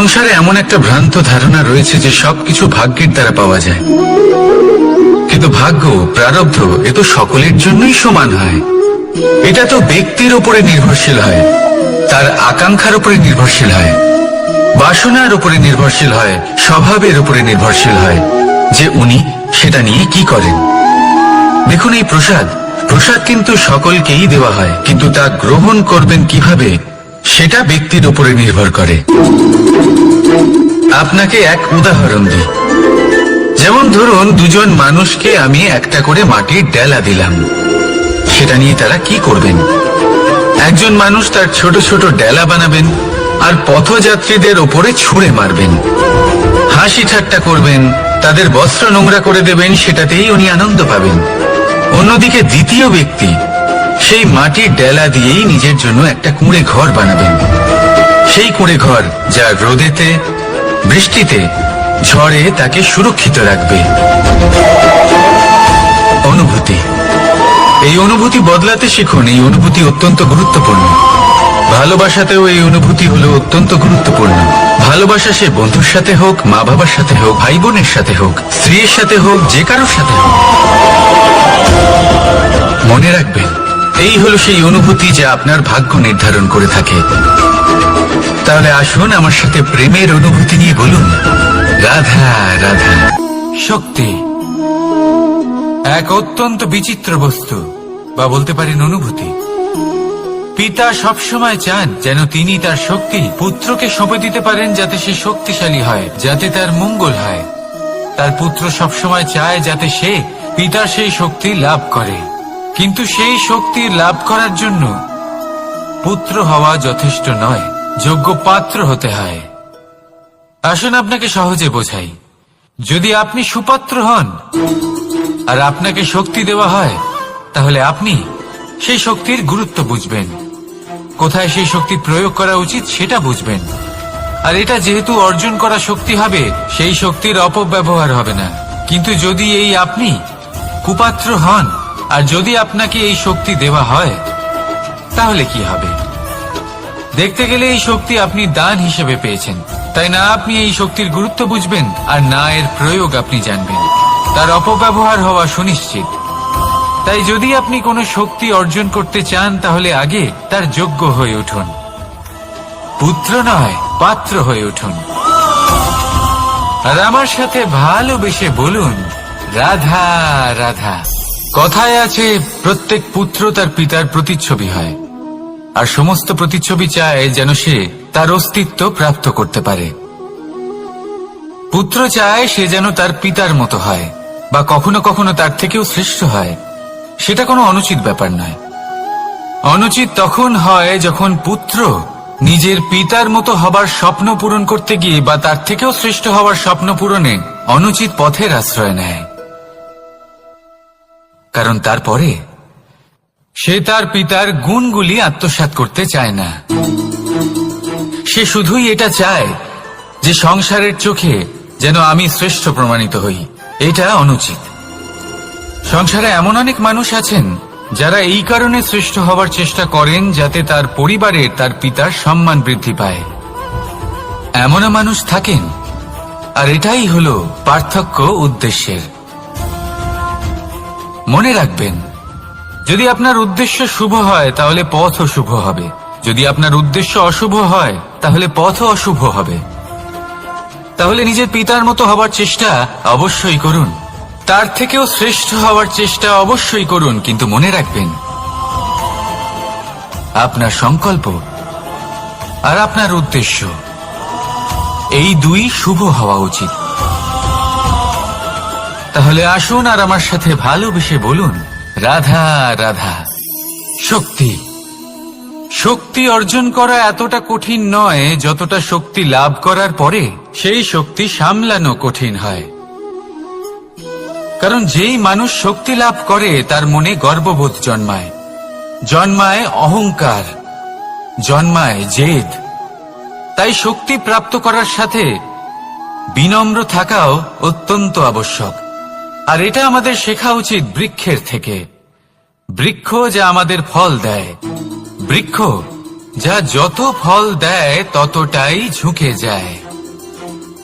সংসারে এমন একটা ভ্রান্ত ধারণা রয়েছে যে সবকিছু ভাগ্যের দ্বারা পাওয়া যায়, কিন্তু ভাগ্য, প্রারব্ধ এ তো সকলের জন্যই সমান হয়। এটা তো ব্যক্তির উপরে নির্ভরশীল হয়, তার আকাঙ্ক্ষার উপরে নির্ভরশীল হয়, বাসনার উপরে নির্ভরশীল হয়, স্বভাবের উপরে নির্ভরশীল হয় যে উনি সেটা নিয়ে কি করেন। দেখুন, এই প্রসাদ কিন্তু সকলকেই দেওয়া হয়, কিন্তু তা গ্রহণ করবেন কিভাবে সেটা ব্যক্তির উপরে নির্ভর করে। আপনাকে এক উদাহরণ দিই। যেমন ধরুন, দুজন মানুষকে আমি একটা করে মাটির ডেলা দিলাম, সেটা নিয়ে তারা কি করবেন? একজন মানুষ তার ছোট ছোট ডেলা বানাবেন আর পথযাত্রীদের ওপরে ছুঁড়ে মারবেন, হাসি ঠাট্টা করবেন, তাদের বস্ত্র নোংরা করে দেবেন, সেটাতেই উনি আনন্দ পাবেন। অন্যদিকে দ্বিতীয় ব্যক্তি সেই মাটির ডেলা দিয়েই নিজের জন্য একটা কুঁড়ে ঘর বানাবেন। সেই কুঁড়ে ঘর যা রোদেতে, বৃষ্টিতে, ঝড়ে তাকে সুরক্ষিত রাখবে। অনুভূতি, এই অনুভূতি বদলাতে শিখুন। এই অনুভূতি অত্যন্ত গুরুত্বপূর্ণ। ভালোবাসাতেও এই অনুভূতি হলো অত্যন্ত গুরুত্বপূর্ণ। ভালোবাসা সে বন্ধুর সাথে হোক, মা বাবার সাথে হোক, ভাই বোনের সাথে হোক, স্ত্রীর সাথে হোক, যে কারোর সাথে হোক। মনে রাখবেন, এই হলো সেই অনুভূতি যা আপনার ভাগ্য নির্ধারণ করে থাকে। তাহলে আসুন আমার সাথে প্রেমের অনুভূতি নিয়ে বলুন, রাধা রাধা। শক্তি এক অত্যন্ত বিচিত্র বস্তু, বা বলতে পারেন অনুভূতি। পিতা সবসময় চান যেন তিনি তার শক্তি পুত্রকে সঁপে দিতে পারেন, যাতে সে শক্তিশালী হয়, যাতে তার মঙ্গল হয়। তার পুত্র সবসময় চায় যাতে সে পিতার সেই শক্তি লাভ করে, কিন্তু সেই শক্তি লাভ করার জন্য পুত্র হওয়া যথেষ্ট নয়, যোগ্য পাত্র হতে হয়। আসুন আপনাকে সহজে বোঝাই। যদি আপনি সুপাত্র হন আর আপনাকে শক্তি দেওয়া হয়, তাহলে আপনি সেই শক্তির গুরুত্ব বুঝবেন, কোথায় সেই শক্তি প্রয়োগ করা উচিত সেটা বুঝবেন। আর এটা যেহেতু অর্জন করা শক্তি হবে, সেই শক্তির অপব্যবহার হবে না। কিন্তু যদি এই আপনি কুপাত্র হন আর যদি আপনাকে এই শক্তি দেওয়া হয়, তাহলে কি হবে? দেখতে গেলে এই শক্তি আপনি দান হিসেবে পেয়েছেন, তাই না আপনি এই শক্তির গুরুত্ব বুঝবেন আর না এর প্রয়োগ আপনি জানবেন। তার অপব্যবহার হওয়া সুনিশ্চিত। তাই যদি আপনি কোনো শক্তি অর্জন করতে চান, তাহলে আগে তার যোগ্য হয়ে উঠুন। পুত্র নয়, পাত্র হয়ে উঠুন। আর আমার সাথে ভালোবেসে বলুন, রাধা রাধা। কথায় আছে, প্রত্যেক পুত্র তার পিতার প্রতিচ্ছবি হয়, আর সমস্ত প্রতিচ্ছবি চায় যেন সে তার অস্তিত্ব প্রাপ্ত করতে পারে। পুত্র চায় সে যেন তার পিতার মতো হয়, বা কখনো কখনো তার থেকেও শ্রেষ্ঠ হয়। সেটা কোনো অনুচিত ব্যাপার নয়। অনুচিত তখন হয় যখন পুত্র নিজের পিতার মতো হবার স্বপ্ন পূরণ করতে গিয়ে বা তার থেকেও শ্রেষ্ঠ হওয়ার স্বপ্ন পূরণে অনুচিত পথের আশ্রয় নেয়। কারণ তারপরে সে তার পিতার গুণগুলি আত্মসাৎ করতে চায় না। সে শুধুই এটা চায় যে সংসারের চোখে যেন আমি শ্রেষ্ঠ প্রমাণিত হই। এটা অনুচিত। সংসারে এমন অনেক মানুষ আছেন যারা এই কারণে শ্রেষ্ঠ হবার চেষ্টা করেন যাতে তার পরিবারের তার পিতার সম্মান বৃদ্ধি পায়। এমনও মানুষ থাকেন, আর এটাই হলো পার্থক্য উদ্দেশ্যের। মনে রাখবেন, যদি আপনার উদ্দেশ্য শুভ হয় তাহলে পথও শুভ হবে, যদি আপনার উদ্দেশ্য অশুভ হয় তাহলে পথও অশুভ হবে। তাহলে নিজের পিতার মতো হবার চেষ্টা অবশ্যই করুন, তার থেকেও শ্রেষ্ঠ হওয়ার চেষ্টা অবশ্যই করুন, কিন্তু মনে রাখবেন আপনার সংকল্প আর আপনার উদ্দেশ্য এই দুই শুভ হওয়া উচিত। তাহলে আসুন আর আমার সাথে ভালোবেসে বলুন, রাধা রাধা। শক্তি শক্তি অর্জন করা এতটা কঠিন নয় যতটা শক্তি লাভ করার পরে সেই শক্তি সামলানো কঠিন হয়। কারণ যেই মানুষ শক্তি লাভ করে তার মনে গর্ববোধ জন্মায়, জন্মায় অহংকার, জন্মায় জেদ। তাই শক্তি প্রাপ্ত করার সাথে বিনম্র থাকাও অত্যন্ত আবশ্যক। আর এটা আমাদের শেখা উচিত বৃক্ষের থেকে। বৃক্ষ যা আমাদের ফল দেয়, বৃক্ষ যা যত ফল দেয় ততটাই ঝুঁকে যায়।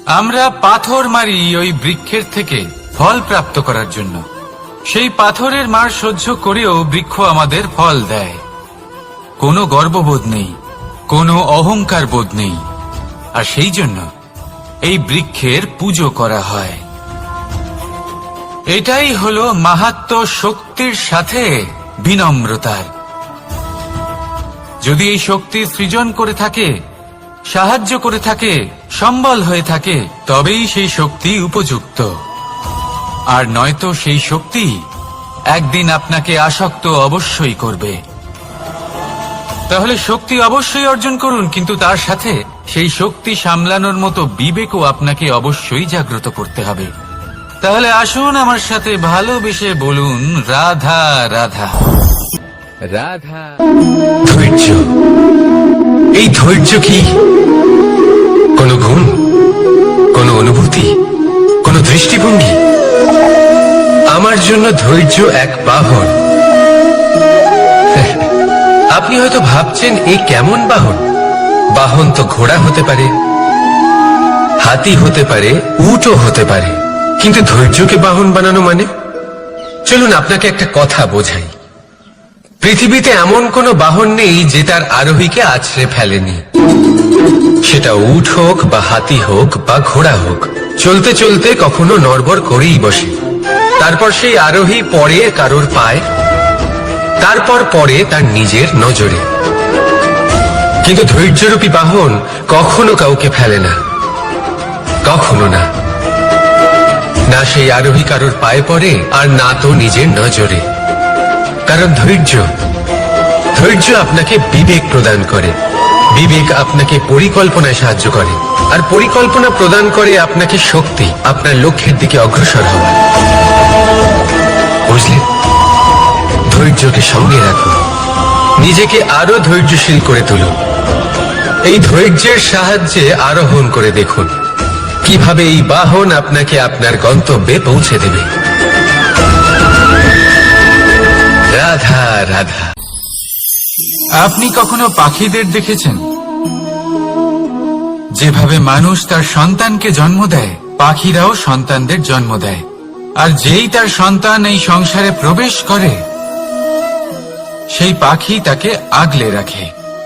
আমরা পাথর মারি ওই বৃক্ষের থেকে ফল প্রাপ্ত করার জন্য। সেই পাথরের মার সহ্য করেও বৃক্ষ আমাদের ফল দেয়। কোনো গর্ববোধ নেই, কোনো অহংকার বোধ নেই, আর সেই জন্য এই বৃক্ষের পুজো করা হয়। এটাই হলো মাহাত্ম্য শক্তির সাথে বিনম্রতার। যদি এই শক্তি সৃজন করে থাকে, সাহায্য করে থাকে, সম্বল হয়ে থাকে, তবেই সেই শক্তি উপযুক্ত। আর নয়তো সেই শক্তি একদিন আপনাকে আসক্ত অবশ্যই করবে। তাহলে শক্তি অবশ্যই অর্জন করুন, কিন্তু তার সাথে সেই শক্তি সামলানোর মতো বিবেকও আপনাকে অবশ্যই জাগ্রত করতে হবে। তাহলে আসুন আমার সাথে ভালোবেসে বলুন, রাধা রাধা রাধা। ধৈর্য, এই ধৈর্য কি কোনো গুণ, কোনো অনুভূতি, কোনো দৃষ্টিভঙ্গি? আমার জন্য ধৈর্য এক বাহন। আপনি হয়তো ভাবছেন, এই কেমন বাহন? বাহন তো ঘোড়া হতে পারে, হাতি হতে পারে, উটও হতে পারে, কিন্তু ধৈর্যকে বাহন বানানো মানে? চলুন আপনাকে একটা কথা বোঝাই। পৃথিবীতে এমন কোনো বাহন নেই যে তার আরোহীকে আছড়ে ফেলেনি। সেটা উট হোক বা হাতি হোক বা ঘোড়া হোক, চলতে চলতে কখনো নড়বড় করেই বসে। তারপর সেই আরোহী পড়ে কারোর পায়, তারপর পড়ে তার নিজের নজরে। কিন্তু ধৈর্যরূপী বাহন কখনো কাউকে ফেলে না, কখনো না। না সেই আরোহী কারোর পায়ে পড়ে, আর না তো নিজের নজরে। কারণ ধৈর্য আপনাকে বিবেক প্রদান করে, বিবেক আপনাকে পরিকল্পনায় সাহায্য করে, আর পরিকল্পনা প্রদান করে আপনাকে শক্তি, আপনার লক্ষ্যের দিকে অগ্রসর হওয়া। বুঝলেন? ধৈর্যকে সঙ্গে রাখুন, নিজেকে আরো ধৈর্যশীল করে তুলুন। এই ধৈর্যের সাহায্যে আরোহণ করে দেখুন কিভাবে এই বাহন আপনাকে আপনার গন্তব্যে পৌঁছে দেবে। রাধা রাধা। আপনি কখনো পাখিদের দেখেছেন? যেভাবে মানুষ তার সন্তানকে জন্ম দেয়, পাখিরাও সন্তানদের জন্ম দেয়। আর যেই তার সন্তান এই সংসারে প্রবেশ করে, সেই পাখি তাকে আগলে রাখে,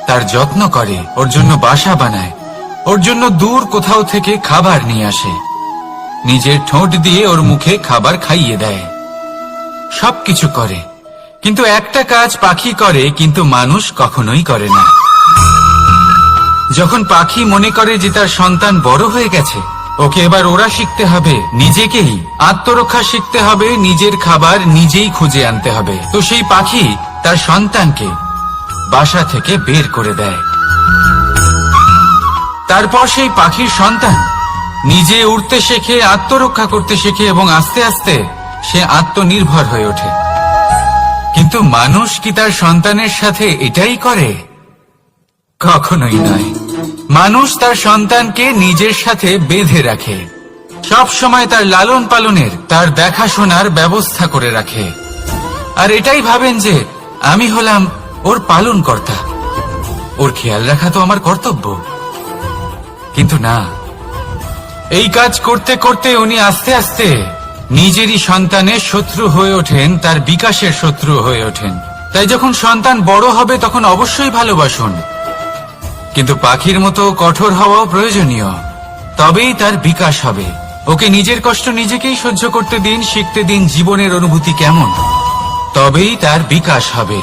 তার যত্ন করে, ওর জন্য বাসা বানায়, ওর জন্য দূর কোথাও থেকে খাবার নিয়ে আসে, নিজের ঠোঁট দিয়ে ওর মুখে খাবার খাইয়ে দেয়, সবকিছু করে। কিন্তু একটা কাজ পাখি করে, কিন্তু মানুষ কখনোই করে না। যখন পাখি মনে করে যে তার সন্তান বড় হয়ে গেছে, ওকে এবার ওরা শিখতে হবে, নিজেকেই আত্মরক্ষা শিখতে হবে, নিজের খাবার নিজেই খুঁজে আনতে হবে, তো সেই পাখি তার সন্তানকে বাসা থেকে বের করে দেয়। তারপর সেই পাখির সন্তান নিজে উড়তে শেখে, আত্মরক্ষা করতে শেখে, এবং আস্তে আস্তে সে আত্মনির্ভর হয়ে ওঠে। কিন্তু মানুষ কি তার সন্তানের সাথে এটাই করে? কখনোই নয়। মানুষ তার সন্তানকে নিজের সাথে বেঁধে রাখে, সব সময় তার লালন পালনের, তার দেখাশোনার ব্যবস্থা করে রাখে, আর এটাই ভাবেন যে আমি হলাম ওর পালনকর্তা, ওর খেয়াল রাখা তো আমার কর্তব্য। কিন্তু না, এই কাজ করতে করতে উনি আস্তে আস্তে নিজেরই সন্তানের শত্রু হয়ে ওঠেন, তার বিকাশের শত্রু হয়ে ওঠেন। তাই যখন সন্তান বড় হবে তখন অবশ্যই ভালোবাসুন, কিন্তু পাখির মতো কঠোর হওয়াও প্রয়োজনীয়, তবেই তার বিকাশ হবে। ওকে নিজের কষ্ট নিজেকেই সহ্য করতে দিন, শিখতে দিন জীবনের অনুভূতি কেমন, তবেই তার বিকাশ হবে।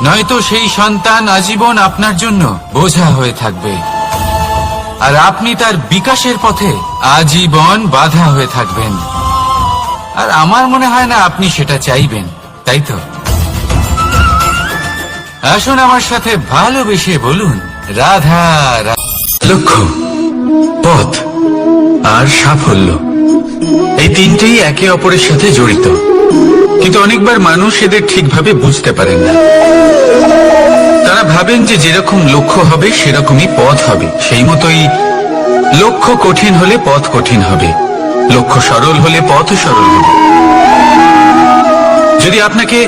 নয়তো সেই সন্তান আজীবন আপনার জন্য বোঝা হয়ে থাকবে, আর আপনি তার বিকাশের পথে আজীবন বাধা হয়ে থাকবেন। আর আমার মনে হয় না আপনি সেটা চাইবেন, তাই তো? আসুন আমার সাথে ভালোবেসে বলুন, রাধা রাধা। লক্ষ্য, পথ আর সাফল্য, এই তিনটেই একে অপরের সাথে জড়িত, কিন্তু অনেকবার মানুষ এদের ঠিকভাবে বুঝতে পারেন না। তারা ভাবেন যে যেরকম লক্ষ্য হবে সেরকমই পথ হবে, সেই মতোই লক্ষ্য কঠিন হলে পথ কঠিন হবে, লক্ষ্য সরল হলে পথ সরল হবে। যদি আপনাকে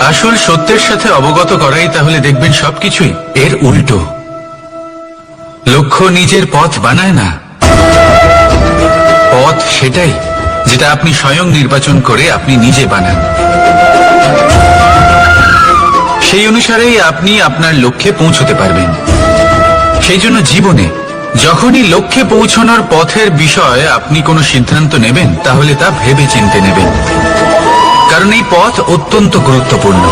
আসল সত্যের সাথে অবগত করাই, তাহলে দেখবেন সবকিছুই এর উল্টো। লক্ষ্য নিজের পথ বানায় না, পথ সেটাই যেটা আপনি স্বয়ং নির্বাচন করে আপনি নিজে বানান। সেই অনুসারেই আপনি আপনার লক্ষ্যে পৌঁছতে পারবেন। সেই জন্য জীবনে যখনই লক্ষ্যে পৌঁছানোর পথের বিষয়ে আপনি কোনো সিদ্ধান্ত নেবেন, তাহলে তা ভেবে চিন্তে নেবেন, কারণ এই পথ অত্যন্ত গুরুত্বপূর্ণ।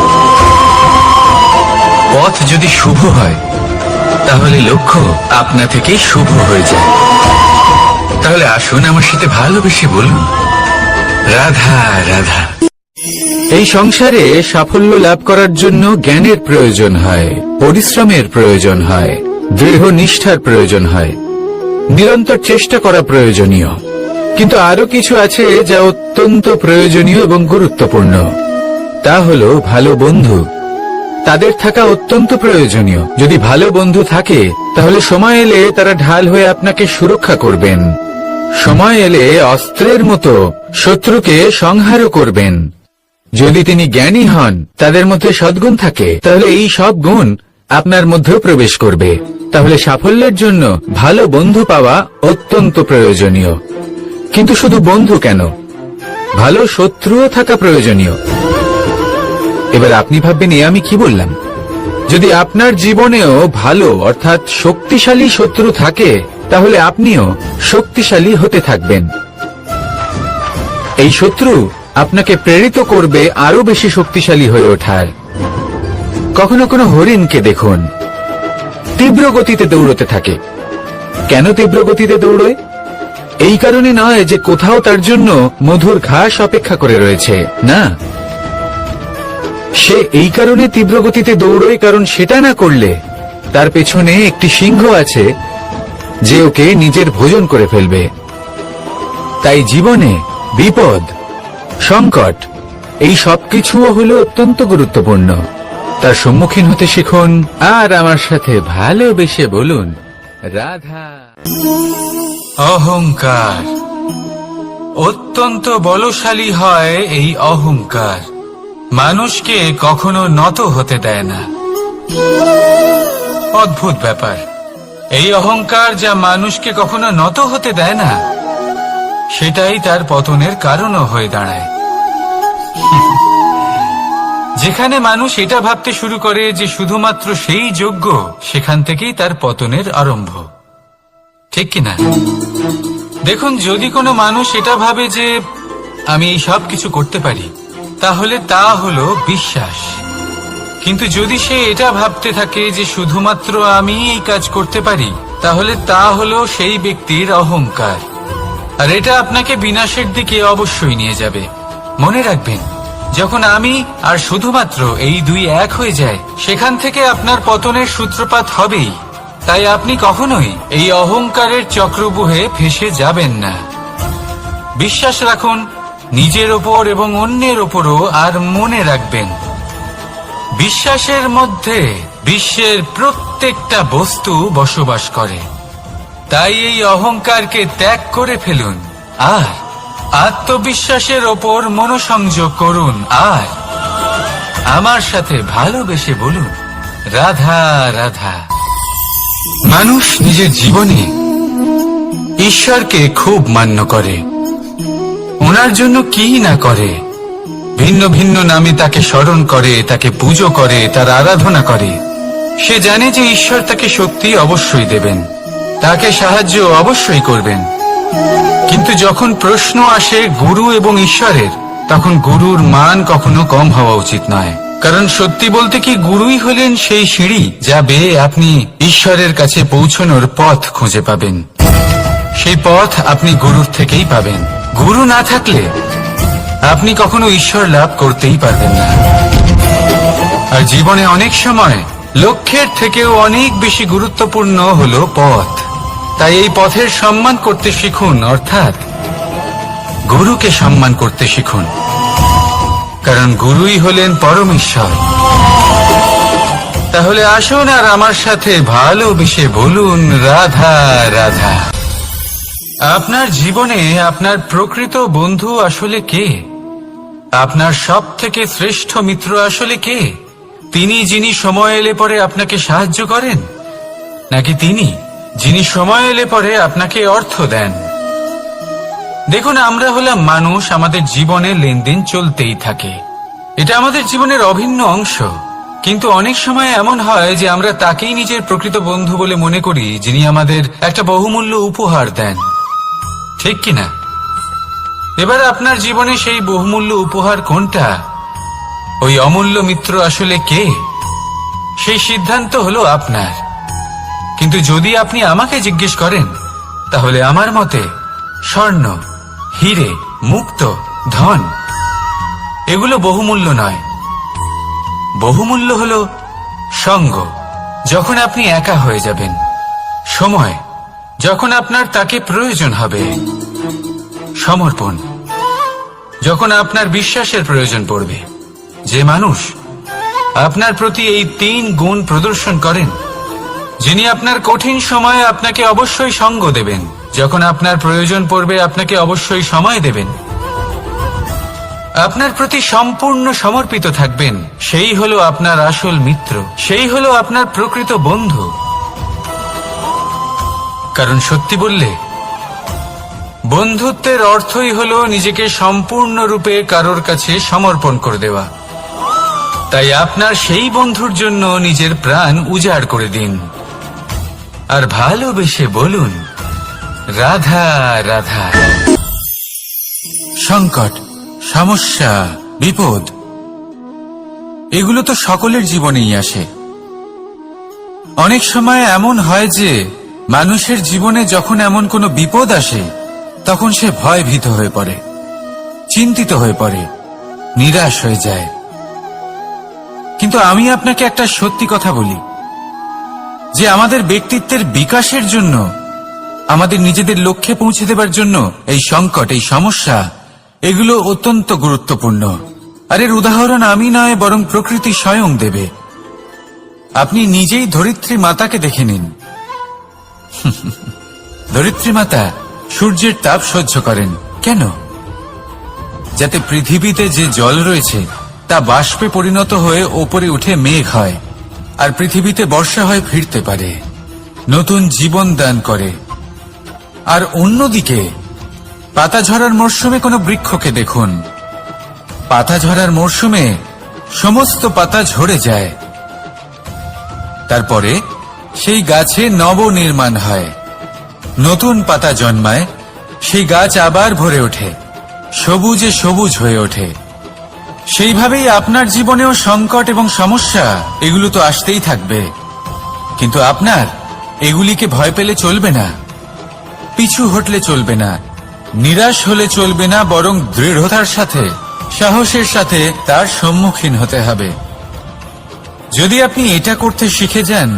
পথ যদি শুভ হয় তাহলে লক্ষ্য আপনা থেকেই শুভ হয়ে যায়। তাহলে আসুন আমার সাথে ভালোবেসে বলুন, রাধা রাধা। এই সংসারে সাফল্য লাভ করার জন্য জ্ঞানের প্রয়োজন হয়, পরিশ্রমের প্রয়োজন হয়, দৃঢ় নিষ্ঠার প্রয়োজন হয়, নিরন্তর চেষ্টা করা প্রয়োজনীয়। কিন্তু আরো কিছু আছে যা অত্যন্ত প্রয়োজনীয় এবং গুরুত্বপূর্ণ। তা হলো ভালো বন্ধু। তাদের থাকা অত্যন্ত প্রয়োজনীয়। যদি ভালো বন্ধু থাকে তাহলে সময় এলে তারা ঢাল হয়ে আপনাকে সুরক্ষা করবেন। সময় এলে অস্ত্রের মতো শত্রুকে সংহারও করবেন। যদি তিনি জ্ঞানী হন, তাদের মধ্যে সদ্গুণ থাকে, তাহলে এই সব গুণ আপনার মধ্যেও প্রবেশ করবে। তাহলে সাফল্যের জন্য ভালো বন্ধু পাওয়া অত্যন্ত প্রয়োজনীয়। কিন্তু শুধু বন্ধু কেন, ভালো শত্রুও থাকা প্রয়োজনীয়। এবার আপনি ভাববেন, আমি কি বললাম? যদি আপনার জীবনেও ভালো অর্থাৎ শক্তিশালী শত্রু থাকে, তাহলে আপনিও শক্তিশালী হতে থাকবেন। এই শত্রু আপনাকে প্রেরিত করবে আরো বেশি শক্তিশালী হয়ে ওঠার। কখনো কোনো হরিণকে দেখুন, তীব্র গতিতে দৌড়তে থাকে। কেন তীব্র গতিতে দৌড়য়? এই কারণে নয় যে কোথাও তার জন্য মধুর ঘাস অপেক্ষা করে রয়েছে, না। সে এই কারণে তীব্র গতিতে দৌড়য় কারণ সেটা না করলে তার পেছনে একটি সিংহ আছে যে ওকে নিজের ভোজন করে ফেলবে। তাই জীবনে বিপদ, সংকট, এই সবকিছুও হলো অত্যন্ত গুরুত্বপূর্ণ। তার সম্মুখীন হতে শিখুন আর আমার সাথে ভালোবেসে বলুন, রাধা। অহংকার অত্যন্ত বলশালী হয়। এই অহংকার মানুষকে কখনো নত হতে দেয় না। অদ্ভুত ব্যাপার, এই অহংকার যা মানুষকে কখনো নত হতে দেয় না, সেটাই তার পতনের কারণও হয়ে দাঁড়ায়। যেখানে মানুষ এটা ভাবতে শুরু করে যে শুধুমাত্র সেই যোগ্য, সেখান থেকেই তার পতনের আরম্ভ, ঠিক কিনা? দেখুন, যদি কোনো মানুষ এটা ভাবে যে আমি এই সব কিছু করতে পারি, তাহলে তা হলো বিশ্বাস। কিন্তু যদি সে এটা ভাবতে থাকে যে শুধুমাত্র আমি এই কাজ করতে পারি, তাহলে তা হলো সেই ব্যক্তির অহংকার। আর এটা আপনাকে বিনাশের দিকে অবশ্যই নিয়ে যাবে। মনে রাখবেন, যখন আমি আর শুধুমাত্র এই দুই এক হয়ে যায়, সেখান থেকে আপনার পতনের সূত্রপাত হবেই। তাই আপনি কখনোই এই অহংকারের চক্রব্যূহে ফেঁসে যাবেন না। বিশ্বাস রাখুন নিজের ওপর এবং অন্যের ওপরও। আর মনে রাখবেন, বিশ্বাসের মধ্যে বিশ্বের প্রত্যেকটা বস্তু বসবাস করে। তাই এই অহংকারকে ত্যাগ করে ফেলুন আর আত্মবিশ্বাসের ওপর মনোসংযোগ করুন। আর আমার সাথে ভালোবেসে বলুন, রাধা রাধা। মানুষ নিজের জীবনে ঈশ্বরকে খুব মান্য করে। ওনার জন্য কি না করে, ভিন্ন ভিন্ন নামে তাকে স্মরণ করে, তাকে পুজো করে, তার আরাধনা করে। সে জানে যে ঈশ্বর তাকে শক্তি অবশ্যই দেবেন, তাকে সাহায্য অবশ্যই করবেন। কিন্তু যখন প্রশ্ন আসে গুরু এবং ঈশ্বরের, তখন গুরুর মান কখনো কম হওয়া উচিত নয়। কারণ সত্যি বলতে কি, গুরুই হলেন সেই সিঁড়ি যা বেয়ে আপনি ঈশ্বরের কাছে পৌঁছানোর পথ খুঁজে পাবেন। সেই পথ আপনি গুরুর থেকেই পাবেন। গুরু না থাকলে আপনি কখনো ঈশ্বর লাভ করতেই পারবেন না। আর জীবনে অনেক সময় লক্ষ্যের থেকেও অনেক বেশি গুরুত্বপূর্ণ হলো পথ। তাই এই পথের সম্মান করতে শিখুন, অর্থাৎ গুরুকে সম্মান করতে শিখুন। কারণ গুরুই হলেন পরমেশ্বর। তাহলে আসুন আর আমার সাথে ভালোবেসে বলুন, রাধা রাধা। আপনার জীবনে আপনার প্রকৃত বন্ধু আসলে কে? আপনার সব থেকে শ্রেষ্ঠ মিত্র আসলে কে? তিনি যিনি সময় এলে পরে আপনাকে সাহায্য করেন, নাকি তিনি যিনি সময় এলে পরে আপনাকে অর্থ দেন? দেখুন, আমরা হলাম মানুষ, আমাদের জীবনে লেনদেন চলতেই থাকে। এটা আমাদের জীবনের অভিন্ন অংশ। কিন্তু অনেক সময় এমন হয় যে আমরা তাকেই নিজের প্রকৃত বন্ধু বলে মনে করি, যিনি আমাদের একটা বহুমূল্য উপহার দেন, ঠিক কিনা? এবার আপনার জীবনে সেই বহুমূল্য উপহার কোনটা, ওই অমূল্য মিত্র আসলে কে, সেই সিদ্ধান্ত হলো আপনার। কিন্তু যদি আপনি আমাকে জিজ্ঞেস করেন, তাহলে আমার মতে স্বর্ণ, হিরে, মুক্ত, ধন এগুলো বহুমূল্য নয়। বহুমূল্য হলো সঙ্গ, যখন আপনি একা হয়ে যাবেন, সময়, যখন আপনার তাকে প্রয়োজন হবে, সমর্পণ, যখন আপনার বিশ্বাসের প্রয়োজন পড়বে। যে মানুষ আপনার প্রতি এই 3 গুণ প্রদর্শন করেন, যিনি আপনার কঠিন সময়ে আপনাকে অবশ্যই সঙ্গ দেবেন, যখন আপনার প্রয়োজন পড়বে আপনাকে অবশ্যই সময় দেবেন, আপনার প্রতি সম্পূর্ণ সমর্পিত থাকবেন, সেই হলো আপনার আসল মিত্র, সেই হলো আপনার প্রকৃত বন্ধু। কারণ সত্যি বললে, বন্ধুত্বের অর্থই হলো নিজেকে সম্পূর্ণরূপে কারোর কাছে সমর্পণ করে দেওয়া। তাই আপনার সেই বন্ধুর জন্য নিজের প্রাণ উজাড় করে দিন, আর ভালোবেসে বলুন, রাধা রাধা। সংকট, সমস্যা, বিপদ এগুলো তো সকলের জীবনেই আসে। অনেক সময় এমন হয় যে মানুষের জীবনে যখন এমন কোনো বিপদ আসে, তখন সে ভয়ভীত হয়ে পড়ে, চিন্তিত হয়ে পড়ে, নিরাশ হয়ে যায়। কিন্তু আমি আপনাকে একটা সত্যি কথা বলি, যে আমাদের ব্যক্তিত্বের বিকাশের জন্য, আমাদের নিজেদের লক্ষ্যে পৌঁছে দেবার জন্য এই সংকট, এই সমস্যা এগুলো অত্যন্ত গুরুত্বপূর্ণ। আর এর উদাহরণ আমি নয়, বরং প্রকৃতি স্বয়ং দেবে। আপনি নিজেই ধরিত্রী মাতাকে দেখে নিন। ধরিত্রী মাতা সূর্যের তাপ সহ্য করেন কেন? যাতে পৃথিবীতে যে জল রয়েছে তা বাষ্পে পরিণত হয়ে ওপরে উঠে মেঘ হয়, আর পৃথিবীতে বর্ষা হয়ে ফিরতে পারে, নতুন জীবন দান করে। আর অন্যদিকে পাতা ঝরার মরশুমে কোনো বৃক্ষকে দেখুন, পাতা ঝরার মরশুমে সমস্ত পাতা ঝরে যায়, তারপরে সেই গাছে নবনির্মাণ হয়, নতুন পাতা জন্মায়, সেই গাছ আবার ভরে ওঠে, সবুজে সবুজ হয়ে ওঠে। সেইভাবেই আপনার জীবনেও সংকট এবং সমস্যা এগুলো তো আসতেই থাকবে। কিন্তু আপনার এগুলিকে ভয় পেলে চলবে না, পিছু হটলে চলবে না, নিরাশ হলে চলবে না, বরং দৃঢ়তার সাথে, সাহসের সাথে তার সম্মুখীন হতে হবে। যদি আপনি এটা করতে শিখে যান,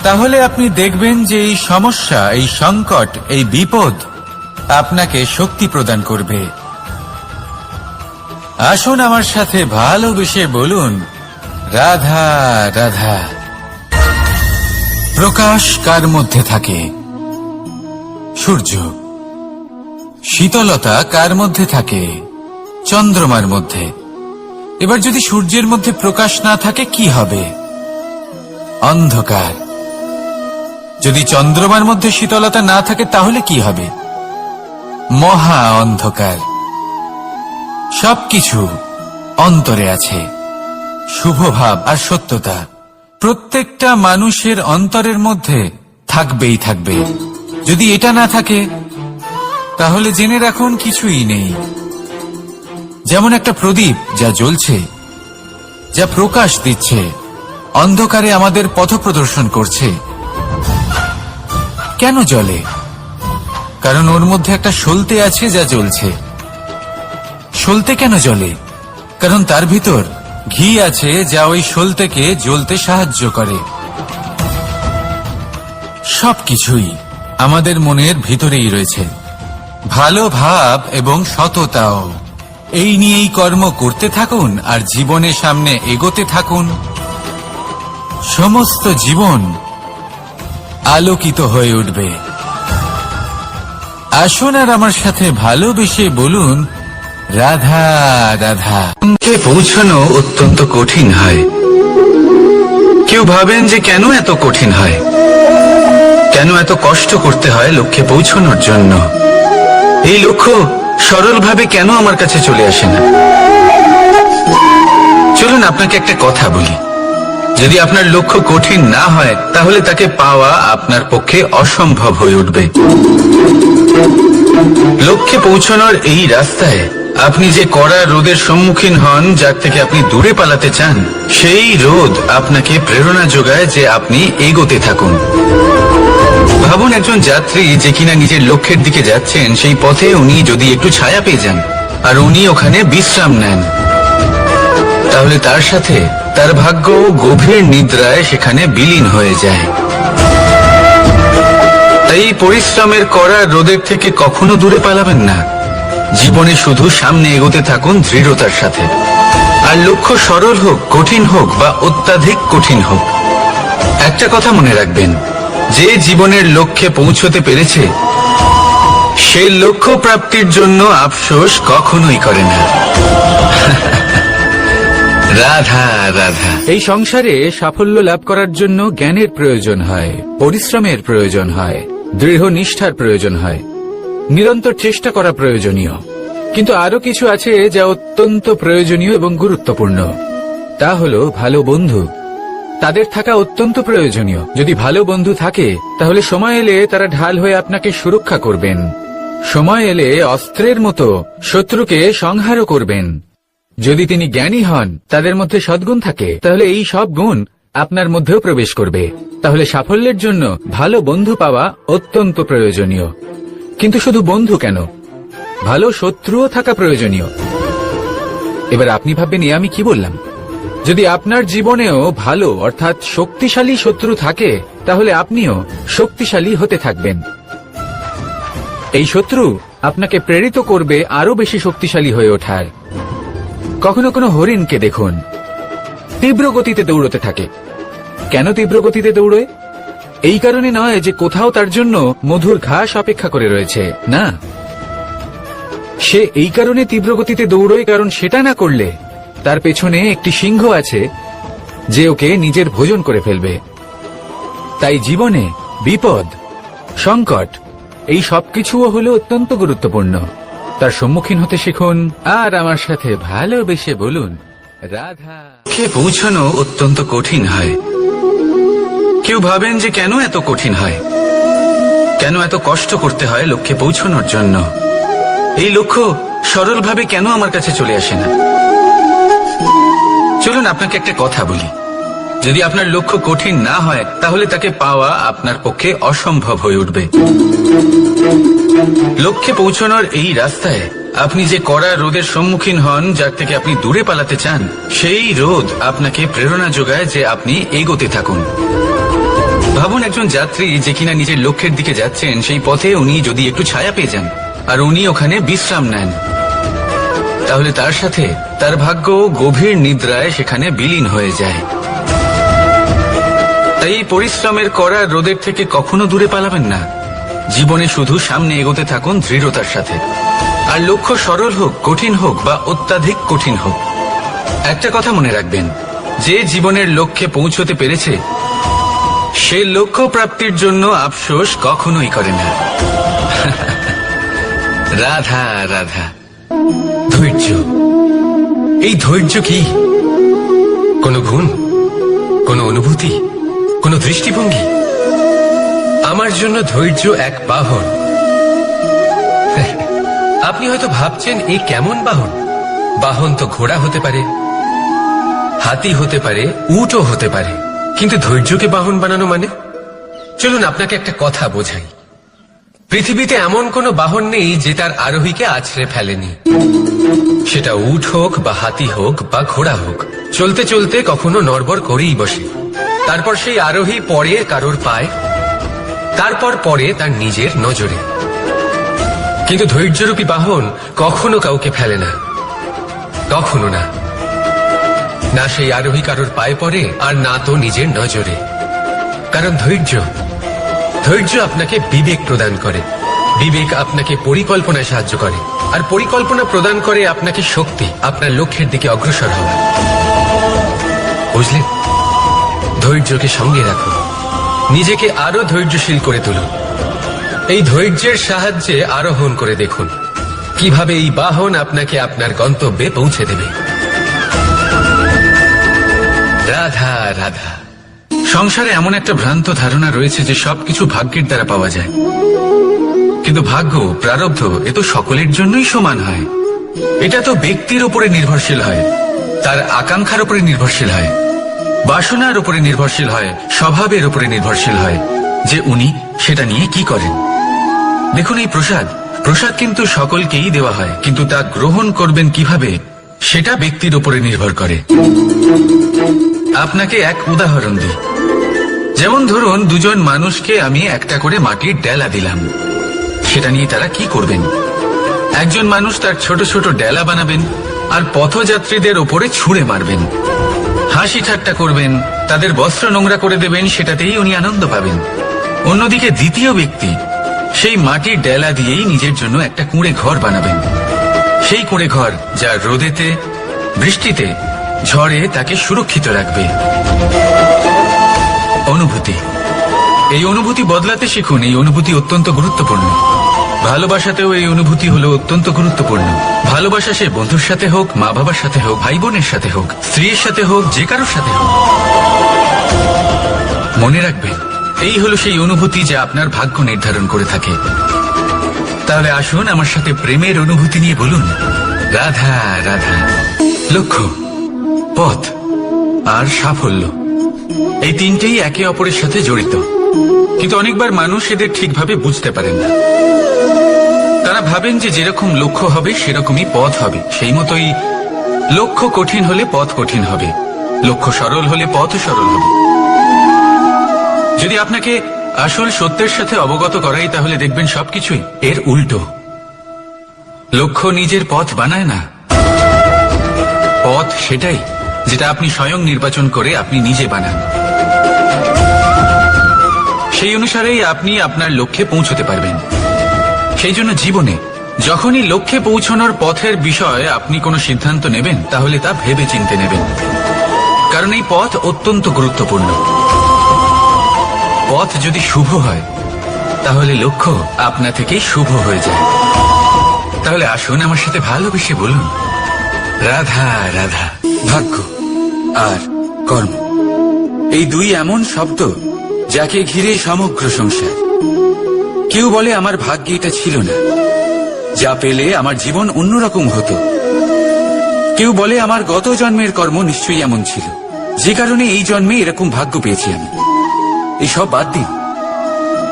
তাহলে আপনি দেখবেন যে এই সমস্যা, এই সংকট, এই বিপদ আপনাকে শক্তি প্রদান করবে। আসুন আমার সাথে ভালোবেসে বলুন, রাধা রাধা। প্রকাশ কার মধ্যে থাকে? সূর্য। শীতলতা কার মধ্যে থাকে? চন্দ্রমার মধ্যে। এবার যদি সূর্যের মধ্যে প্রকাশ না থাকে কি হবে? অন্ধকার। যদি চন্দ্রমার মধ্যে শীতলতা না থাকে তাহলে কি হবে? মহা অন্ধকার। সবকিছু অন্তরে আছে, শুভ ভাব আর সত্যতা প্রত্যেকটা মানুষের অন্তরের মধ্যে থাকবেই থাকবে। যদি এটা না থাকে তাহলে জেনে রাখুন কিছুই নেই। যেমন একটা প্রদীপ যা জ্বলছে, যা প্রকাশ দিচ্ছে, অন্ধকারে আমাদের পথ প্রদর্শন করছে। কেন জ্বলে? কারণ ওর মধ্যে একটা সলতে আছে যা জ্বলছে। সলতে কেন জ্বলে? কারণ তার ভিতর ঘি আছে যা ওই সলতেকে জ্বলতে সাহায্য করে। সবকিছুই আমাদের মনের ভিতরেই রয়েছে, ভালো ভাব এবং সততাও। এই নিয়েই কর্ম করতে থাকুন আর জীবনের সামনে এগোতে থাকুন। সমস্ত জীবন আলোকিত হয়ে উঠবে। আসুন আর আমার সাথে ভালোবেসে বলুন, রাধা রাধা। পৌঁছানো অত্যন্ত কঠিন হয়। কেউ ভাবেন যে কেন এত কঠিন হয়, কেন এত কষ্ট করতে হয় লক্ষ্যে পৌঁছানোর জন্য। এই লক্ষ্য সরলভাবে কেন আমার কাছে চলে আসে না? চলুন আপনাকে একটা কথা বলি, যদি আপনার লক্ষ্য কঠিন না হয় তাহলে তাকে পাওয়া আপনার পক্ষে অসম্ভব হয়ে উঠবে। লক্ষ্যে পৌঁছানোর এই রাস্তায় আপনি যে কড়া রোদের সম্মুখীন হন, যার থেকে আপনি দূরে পালাতে চান, সেই রোদ আপনাকে প্রেরণা যোগায় যে আপনি এগোতে থাকুন। ভাবুন একজন যাত্রী যে কিনা নিজের লক্ষ্যের দিকে যাচ্ছেন, সেই পথে উনি যদি একটু ছায়া পেয়ে যান আর উনি ওখানে বিশ্রাম নেন, তাহলে তার সাথে তার ভাগ্য গভীর নিদ্রায় সেখানে বিলীন হয়ে যায়। তাই পরিশ্রমের করা রোদের থেকে কখনো দূরে পালাবেন না। জীবনে শুধু সামনে এগোতে থাকুন দৃঢ়তার সাথে। আর লক্ষ্য সরল হোক, কঠিন হোক বা অত্যাধিক কঠিন হোক, একটা কথা মনে রাখবেন, যে জীবনের লক্ষ্যে পৌঁছতে পেরেছে সে লক্ষ্য প্রাপ্তির জন্য আফসোস কখনোই করে না। রাধা রাধা। এই সংসারে সাফল্য লাভ করার জন্য জ্ঞানের প্রয়োজন হয়, পরিশ্রমের প্রয়োজন হয়, দৃঢ় নিষ্ঠার প্রয়োজন হয়, নিরন্তর চেষ্টা করা প্রয়োজনীয়। কিন্তু আরো কিছু আছে যা অত্যন্ত প্রয়োজনীয় এবং গুরুত্বপূর্ণ। তা হলো ভালো বন্ধু। তাদের থাকা অত্যন্ত প্রয়োজনীয়। যদি ভালো বন্ধু থাকে তাহলে সময় এলে তারা ঢাল হয়ে আপনাকে সুরক্ষা করবেন। সময় এলে অস্ত্রের মতো শত্রুকে সংহারও করবেন। যদি তিনি জ্ঞানী হন, তাদের মধ্যে সদ্গুণ থাকে, তাহলে এই সব গুণ আপনার মধ্যেও প্রবেশ করবে। তাহলে সাফল্যের জন্য ভালো বন্ধু পাওয়া অত্যন্ত প্রয়োজনীয়। কিন্তু শুধু বন্ধু কেন, ভালো শত্রুও থাকা প্রয়োজনীয়। এবার আপনি ভাববেন, এ আমি কি বললাম? যদি আপনার জীবনেও ভালো অর্থাৎ শক্তিশালী শত্রু থাকে, তাহলে আপনিও শক্তিশালী হতে থাকবেন। এই শত্রু আপনাকে প্রেরিত করবে আরো বেশি শক্তিশালী হয়ে ওঠার। কখনো কোনো হরিণকে দেখুন, তীব্র গতিতে দৌড়তে থাকে। কেন তীব্র গতিতে দৌড়ে? এই কারণে নয় যে কোথাও তার জন্য মধুর ঘাস অপেক্ষা করে রয়েছে, না। সে এই কারণে তীব্র গতিতে দৌড়ে কারণ সেটা না করলে তার পেছনে একটি সিংহ আছে যে ওকে নিজের ভোজন করে ফেলবে। তাই জীবনে বিপদ, সংকট, এই সবকিছুও হলো অত্যন্ত গুরুত্বপূর্ণ। তার সম্মুখীন হতে শিখুন আর আমার সাথে ভালোবেসে বলুন, রাধা। লক্ষ্যে পৌঁছানো অত্যন্ত কঠিন হয়। কেউ ভাবেন যে কেন এত কঠিন হয়, কেন এত কষ্ট করতে হয় লক্ষ্যে পৌঁছানোর জন্য? এই লক্ষ্য সরলভাবে কেন আমার কাছে চলে আসে না? চলুন আপনাকে একটা কথা বলি, যদি আপনার লক্ষ্য কঠিন না হয় তাহলে তাকে পাওয়া আপনার পক্ষে অসম্ভব হয়ে উঠবে। লক্ষ্যে পৌঁছানোর এই রাস্তায় আপনি যে কড়া রোদের সম্মুখীন হন, যার থেকে আপনি দূরে পালাতে চান, সেই রোদ আপনাকে প্রেরণা যোগায় যে আপনি এগোতে থাকুন। ভাবুন একজন যাত্রী যে কিনা নিজের লক্ষ্যের দিকে যাচ্ছেন, সেই পথে উনি যদি একটু ছায়া পেয়ে যান আর উনি ওখানে বিশ্রাম নেন, তাহলে তার সাথে তার ভাগ্য গভীর নিদ্রায় সেখানে বিলীন হয়ে যায়। তাই পরিশ্রমের করা রোদের থেকে কখনো দূরে পালাবেন না। জীবনে শুধু সামনে এগোতে থাকুন দৃঢ়তার সাথে। আর লক্ষ্য সরল হোক, কঠিন হোক বা অত্যাধিক কঠিন হোক, একটা কথা মনে রাখবেন, যে জীবনের লক্ষ্যে পৌঁছতে পেরেছে সে লক্ষ্য প্রাপ্তির জন্য আফসোস কখনোই করে না। রাধা রাধা। ধৈর্য। এই ধৈর্য কি কোনো গুণ, কোনো অনুভূতি, কোনো দৃষ্টিভঙ্গি? আমার জন্য ধৈর্য এক বাহন। আপনি হয়তো ভাবছেন, এ কেমন বাহন? বাহন তো ঘোড়া হতে পারে, হাতি হতে পারে, উটও হতে পারে, কিন্তু ধৈর্যকে বাহন বানানো মানে? চলুন আপনাকে একটা কথা বোঝাই। পৃথিবীতে এমন কোনো বাহন নেই যে তার আরোহীকে আছড়ে ফেলেনি। সেটা উট হোক বা হাতি হোক বা ঘোড়া হোক, চলতে চলতে কখনো নড়বড় করেই বসে। তারপর সেই আরোহী পড়ে কারোর পায়, তারপর পড়ে তার নিজের নজরে। কিন্তু ধৈর্যরূপী বাহন কখনো কাউকে ফেলে না, কখনো না। না সেই আরোহী কারোর পায়ে পড়ে আর না তো নিজের নজরে। কারণ ধৈর্য আপনাকে বিবেক প্রদান করে, বিবেক আপনাকে পরিকল্পনায় সাহায্য করে, আর পরিকল্পনা প্রদান করে আপনাকে শক্তি, আপনার লক্ষ্যের দিকে অগ্রসর হওয়া। বুঝলেন? ধৈর্যকে সঙ্গে রাখুন, নিজেকে আরো ধৈর্যশীল করে তুলুন। এই ধৈর্যের সাহায্যে আরোহণ করে দেখুন কিভাবে এই বাহন আপনাকে আপনার গন্তব্যে পৌঁছে দেবে। রাধা রাধা। সংসারে এমন একটা ভ্রান্ত ধারণা রয়েছে যে সবকিছু ভাগ্যের দ্বারা পাওয়া যায়, কিন্তু ভাগ্য, প্রারব্ধ এ তো সকলের জন্যই সমান হয়। এটা তো ব্যক্তির উপরে নির্ভরশীল হয়, তার আকাঙ্ক্ষার উপরে নির্ভরশীল হয়, বাসনার উপরে নির্ভরশীল হয়, স্বভাবের উপরে নির্ভরশীল হয় যে উনি সেটা নিয়ে কি করেন। দেখুন, এই প্রসাদ কিন্তু সকলকেই দেওয়া হয়, কিন্তু তা গ্রহণ করবেন কিভাবে সেটা ব্যক্তির উপরে নির্ভর করে। আপনাকে এক উদাহরণ দিই। যেমন ধরুন, দুজন মানুষকে আমি একটা করে মাটির ডেলা দিলাম, সেটা নিয়ে তারা কি করবেন? একজন মানুষ তার ছোট ছোট ডেলা বানাবেন আর পথযাত্রীদের ওপরে ছুঁড়ে মারবেন, হাসি ঠাট্টা করবেন, তাদের বস্ত্র নোংরা করে দেবেন, সেটাতেই উনি আনন্দ পাবেন। অন্যদিকে দ্বিতীয় ব্যক্তি সেই মাটির ডেলা দিয়েই নিজের জন্য একটা কুঁড়ে ঘর বানাবেন। সেই কুঁড়ে ঘর যা রোদেতে, বৃষ্টিতে, ঝড়ে তাকে সুরক্ষিত রাখবে। অনুভূতি, এই অনুভূতি বদলাতে শিখুন। এই অনুভূতি অত্যন্ত গুরুত্বপূর্ণ। ভালোবাসাতেও এই অনুভূতি হলো অত্যন্ত গুরুত্বপূর্ণ। ভালোবাসা সে বন্ধুর সাথে হোক, মা বাবার সাথে হোক, ভাই বোনের সাথে হোক, স্ত্রীর সাথে হোক, যে কারোর সাথে হোক। মনে রাখবেন, এই হলো সেই অনুভূতি যা আপনার ভাগ্য নির্ধারণ করে থাকে। তাহলে আসুন আমার সাথে প্রেমের অনুভূতি নিয়ে বলুন, রাধা রাধা। লক্ষ্য, পথ আর সাফল্য, এই তিনটেই একে অপরের সাথে জড়িত, কিন্তু অনেকবার মানুষ এদের ঠিকভাবে বুঝতে পারেন না। তারা ভাবেন যে যেরকম লক্ষ্য হবে সেরকমই পথ হবে, সেই মতোই লক্ষ্য কঠিন হলে পথ কঠিন হবে, লক্ষ্য সরল হলে পথ সরল হবে। যদি আপনাকে আসল সত্যের সাথে অবগত করাই, তাহলে দেখবেন সবকিছুই এর উল্টো। লক্ষ্য নিজের পথ বানায় না, পথ সেটাই যেটা আপনি স্বয়ং নির্বাচন করে আপনি নিজে বানান। সেই অনুসারেই আপনি আপনার লক্ষ্যে পৌঁছতে পারবেন। সেই জন্য জীবনে যখনই লক্ষ্যে পৌঁছানোর পথের বিষয়ে আপনি কোনো সিদ্ধান্ত নেবেন, তাহলে তা ভেবে চিন্তে নেবেন, কারণ এই পথ অত্যন্ত গুরুত্বপূর্ণ। পথ যদি শুভ হয়, তাহলে লক্ষ্য আপনা থেকেই শুভ হয়ে যায়। তাহলে আসুন আমার সাথে ভালোবেসে বলুন, রাধা রাধা। ভাগ্য আর কর্ম, এই দুই এমন শব্দ যাকে ঘিরে সমগ্র সংসার। কেউ বলে আমার ভাগ্যে এটা ছিল না, যা পেলে আমার জীবন অন্যরকম হতো। কেউ বলে আমার গত জন্মের কর্ম নিশ্চয়ই এমন ছিল, যে কারণে এই জন্মে এরকম ভাগ্য পেয়েছি আমি। এই সব বাদ দিন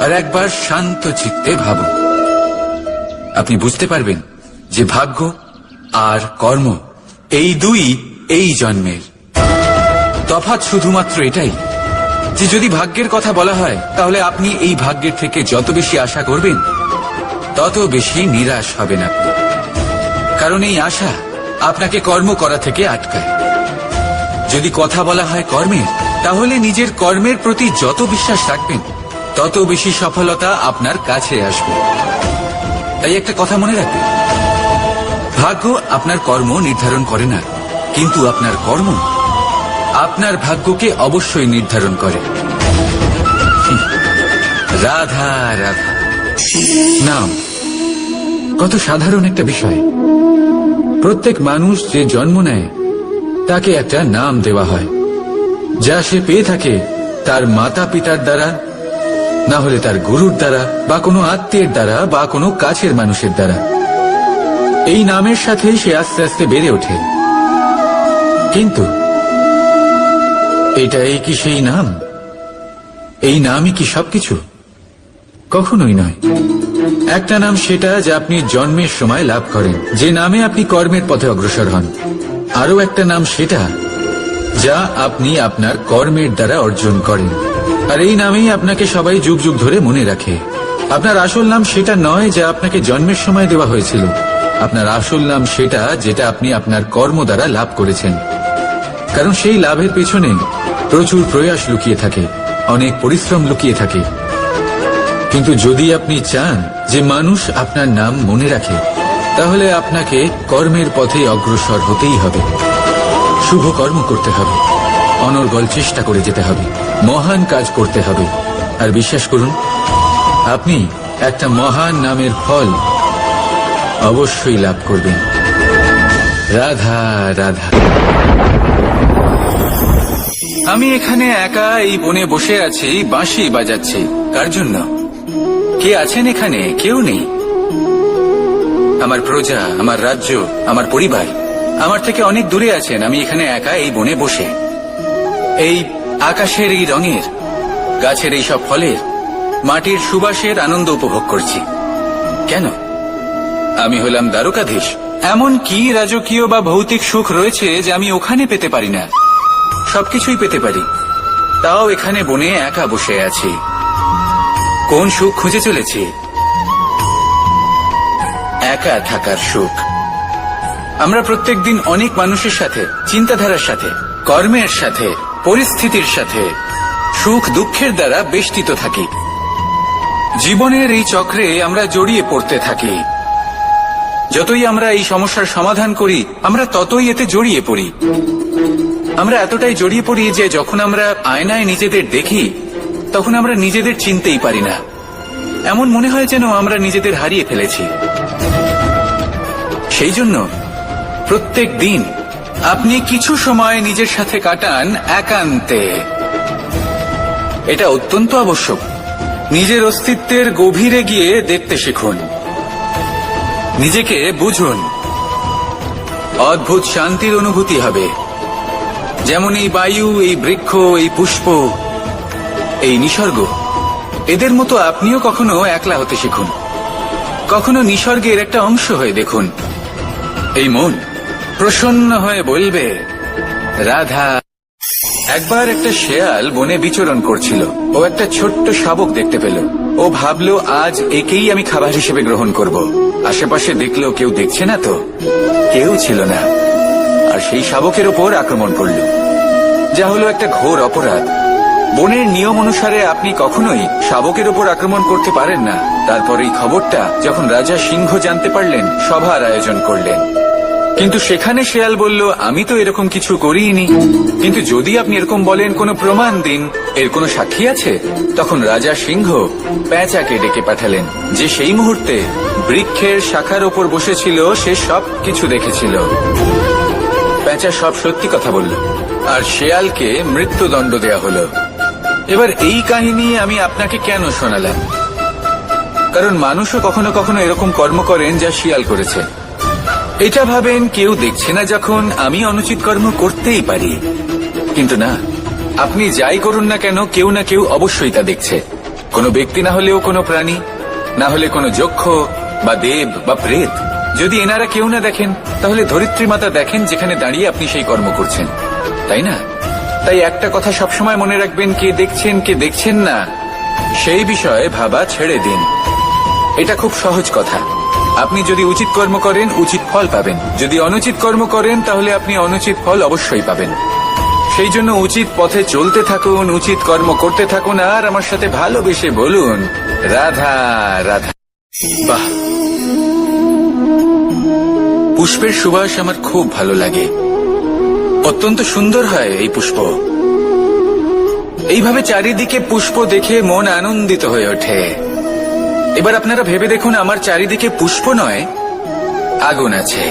আর একবার শান্ত চিত্তে ভাবুন। আপনি বুঝতে পারবেন যে ভাগ্য আর কর্ম এই দুই এই জন্মের। তফাৎ শুধুমাত্র এটাই যে যদি ভাগ্যের কথা বলা হয়, তাহলে আপনি এই ভাগ্যের থেকে যত বেশি আশা করবেন, তত বেশি নিরাশ হবেন আপনি। কারণ এই আশা আপনাকে কর্ম করা থেকে আটকায়। যদি কথা বলা হয় কর্মের, তাহলে নিজের কর্মের প্রতি যত বিশ্বাস রাখবেন, তত বেশি সফলতা আপনার কাছে আসবে। তাই একটা কথা মনে রাখবেন, ভাগ্য আপনার কর্ম নির্ধারণ করে না, কিন্তু আপনার কর্ম আপনার ভাগ্যকে অবশ্যই নির্ধারণ করে। রাধা রাধা। নাম কত সাধারণ একটা বিষয়। প্রত্যেক মানুষ যে জন্ম নেয়, তাকে একটা নাম দেওয়া হয়, যা সে পেয়ে থাকে তার মাতা পিতার দ্বারা, না হলে তার গুরুর দ্বারা, বা কোনো আত্মীয়ের দ্বারা, বা কোনো কাছের মানুষের দ্বারা। এই নামের সাথেই সে আস্তে আস্তে বেড়ে ওঠে। কিন্তু এটাই কি সেই নাম? এই নামই কি সবকিছু? কখনোই নয়। একটা নাম সেটা যা আপনি জন্মের সময় লাভ করেন, যে নামে আপনি কর্মের পথে অগ্রসর হন। আরও একটা নাম সেটা যা আপনি আপনার কর্মের দ্বারা অর্জন করেন, আর এই নামেই আপনাকে সবাই যুগ যুগ ধরে মনে রাখে। আপনার আসল নাম সেটা নয় যা আপনাকে জন্মের সময় দেওয়া হয়েছিল। আপনার আসল নাম সেটা যেটা আপনি আপনার কর্ম দ্বারা লাভ করেছেন, কারণ সেই লাভের পেছনে প্রচুর প্রয়াস লুকিয়ে থাকে, অনেক পরিশ্রম লুকিয়ে থাকে। কিন্তু যদি আপনি চান যে মানুষ আপনার নাম মনে রাখে, তাহলে আপনাকে কর্মের পথে অগ্রসর হতেই হবে, শুভ কর্ম করতে হবে, অনর্গল চেষ্টা করে যেতে হবে, মহান কাজ করতে হবে। আর বিশ্বাস করুন, আপনি একটা মহান নামের ফল অবশ্যই লাভ করবেন। রাধা রাধা। আমি এখানে একা এই বনে বসে আছি, বাঁশি বাজাচ্ছি। কার জন্য? কে আছেন এখানে? কেউ নেই। আমার প্রজা, আমার রাজ্য, আমার পরিবার আমার থেকে অনেক দূরে আছেন। আমি এখানে একা এই বনে বসে এই আকাশের এই রঙের, গাছের এই সব ফলের, মাটির সুবাসের আনন্দ উপভোগ করছি। কেন? আমি হলাম দ্বারকাধীশ। এমন কি রাজকীয় বা ভৌতিক সুখ রয়েছে যে আমি ওখানে পেতে পারি না? সবকিছুই পেতে পারি, তাও এখানে বনে একা বসে আছি। কোন সুখ খুঁজে চলেছি? একা থাকার সুখ। আমরা প্রত্যেকদিন অনেক মানুষের সাথে, চিন্তাধারার সাথে, কর্মের সাথে, পরিস্থিতির সাথে, সুখ দুঃখের দ্বারা বেষ্টিত থাকি। জীবনের এই চক্রে আমরা জড়িয়ে পড়তে থাকি। যতই আমরা এই সমস্যার সমাধান করি, আমরা ততই এতে জড়িয়ে পড়ি। আমরা এতটাই জড়িয়ে পড়ি যে যখন আমরা আয়নায় নিজেদের দেখি, তখন আমরা নিজেদের চিনতেই পারি না। এমন মনে হয় যেন আমরা নিজেদের হারিয়ে ফেলেছি। সেই জন্য প্রত্যেক দিন আপনি কিছু সময় নিজের সাথে কাটান একান্তে। এটা অত্যন্ত আবশ্যক। নিজের অস্তিত্বের গভীরে গিয়ে দেখতে শিখুন, নিজেকে বুঝুন। অদ্ভুত শান্তির অনুভূতি হবে। যেমন এই বায়ু, এই বৃক্ষ, এই পুষ্প, এই নিসর্গ, এদের মতো আপনিও কখনো একলা হতে শিখুন। কখনো নিসর্গের একটা অংশ হয়ে দেখুন। এই মন প্রসন্ন হয়ে বলবে রাধা। একবার একটা শেয়াল বনে বিচরণ করছিল। ও একটা ছোট্ট শাবক দেখতে পেল। ও ভাবলো আজ একেই আমি খাবার হিসেবে গ্রহণ করব। আশেপাশে দেখলো কেউ দেখছে না তো, কেউ ছিল না। আর সেই শাবকের ওপর আক্রমণ করল, যা হলো একটা ঘোর অপরাধ। বনের নিয়ম অনুসারে আপনি কখনোই শাবকের ওপর আক্রমণ করতে পারেন না। তারপর এই খবরটা যখন রাজা সিংহ জানতে পারলেন, সভার আয়োজন করলেন। কিন্তু সেখানে শেয়াল বলল, আমি তো এরকম কিছু করিনি। কিন্তু যদি আপনি এরকম বলেন, কোনো প্রমাণ দিন, এর কোনো সাক্ষী আছে? তখন রাজা সিংহ পেঁচাকে ডেকে পাঠালেন, যে সেই মুহূর্তে বৃক্ষের শাখার ওপর বসেছিল। সে সব কিছু দেখেছিল। পেঁচা সব সত্যি কথা বলল, আর শেয়ালকে মৃত্যুদণ্ড দেয়া হলো। এবার এই কাহিনী আমি আপনাকে কেন শোনালাম? কারণ মানুষও কখনো কখনো এরকম কর্ম করেন যা শিয়াল করেছে। এটা ভাবেন কেউ দেখছে না, যখন আমি অনুচিত কর্ম করতেই পারি। কিন্তু না, আপনি যাই করুন না কেন, কেউ না কেউ অবশ্যই তা দেখছে। কোনো ব্যক্তি না হলেও কোনো প্রাণী, না হলে কোনো যক্ষ বা দেব বা প্রেত। যদি এনারা কেউ না দেখেন, তাহলে ধরিত্রী মাতা দেখেন, যেখানে দাঁড়িয়ে আপনি সেই কর্ম করছেন, তাই না? তাই একটা কথা সবসময় মনে রাখবেন, কে দেখছেন কে দেখছেন না সেই বিষয়ে ভাবা ছেড়ে দিন। এটা খুব সহজ কথা। আপনি যদি উচিত কর্ম করেন, উচিত ফল পাবেন। যদি অনুচিত কর্ম করেন, তাহলে আপনি অনুচিত ফল অবশ্যই পাবেন। সেই জন্য উচিত পথে চলতে থাকুন, উচিত কর্ম করতে থাকুন, আর আমার সাথে ভালোবেসে বলুন রাধা রাধা। বাহ, পুষ্পের সুবাস আমার খুব ভালো লাগে। অত্যন্ত সুন্দর হয় এই পুষ্প। এইভাবে চারিদিকে পুষ্প দেখে মন আনন্দিত হয়ে ওঠে। এবার আপনারা ভেবে দেখুন, আমার চারিদিকে পুষ্প নয়, আগুন আছে।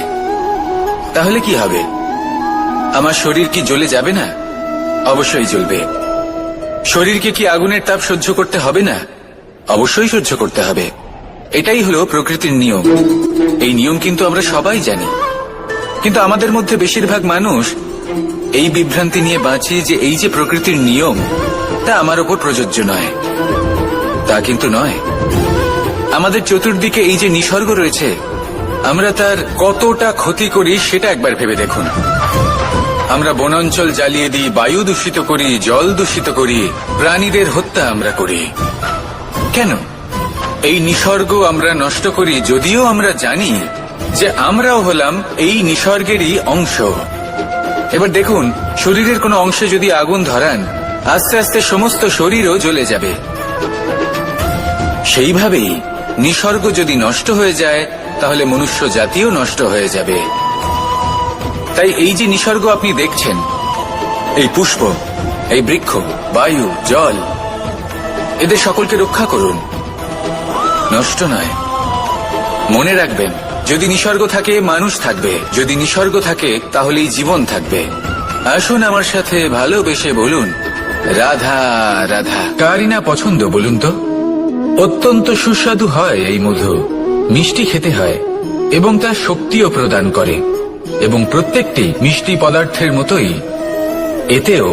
তাহলে কি হবে? আমার শরীর কি জ্বলে যাবে না? অবশ্যই জ্বলবে। শরীরকে কি আগুনের তাপ সহ্য করতে হবে না? অবশ্যই সহ্য করতে হবে। এটাই হলো প্রকৃতির নিয়ম। এই নিয়ম কিন্তু আমরা সবাই জানি, কিন্তু আমাদের মধ্যে বেশিরভাগ মানুষ এই বিভ্রান্তি নিয়ে বাঁচি যে এই যে প্রকৃতির নিয়ম, তা আমার ওপর প্রযোজ্য নয়। তা কিন্তু নয়। আমাদের চতুর্দিকে এই যে নিসর্গ রয়েছে, আমরা তার কতটা ক্ষতি করি সেটা একবার ভেবে দেখুন। আমরা বনাঞ্চল জ্বালিয়ে দিই, বায়ু দূষিত করি, জল দূষিত করি, প্রাণীদের হত্যা আমরা করি। কেন? এই নিসর্গ আমরা নষ্ট করি, যদিও আমরা জানি যে আমরাও হলাম এই নিসর্গেরই অংশ। এবার দেখুন, শরীরের কোনো অংশে যদি আগুন ধরান, আস্তে আস্তে সমস্ত শরীরও জ্বলে যাবে। সেইভাবেই নিসর্গ যদি নষ্ট হয়ে যায়, তাহলে মনুষ্য জাতিও নষ্ট হয়ে যাবে। তাই এই যে নিসর্গ আপনি দেখছেন, এই পুষ্প, এই বৃক্ষ, বায়ু, জল, এদের সকলকে রক্ষা করুন। নষ্ট নয়। মনে রাখবেন, যদি নিসর্গ থাকে মানুষ থাকবে, যদি নিসর্গ থাকে তাহলেই জীবন থাকবে। আসুন আমার সাথে ভালোবেসে বলুন, রাধা রাধা। কারই না পছন্দ বলুন তো? অত্যন্ত সুস্বাদু হয় এই মধু, মিষ্টি খেতে হয় এবং তা শক্তিও প্রদান করে, এবং প্রত্যেকটি মিষ্টি পদার্থের মতোই এতেও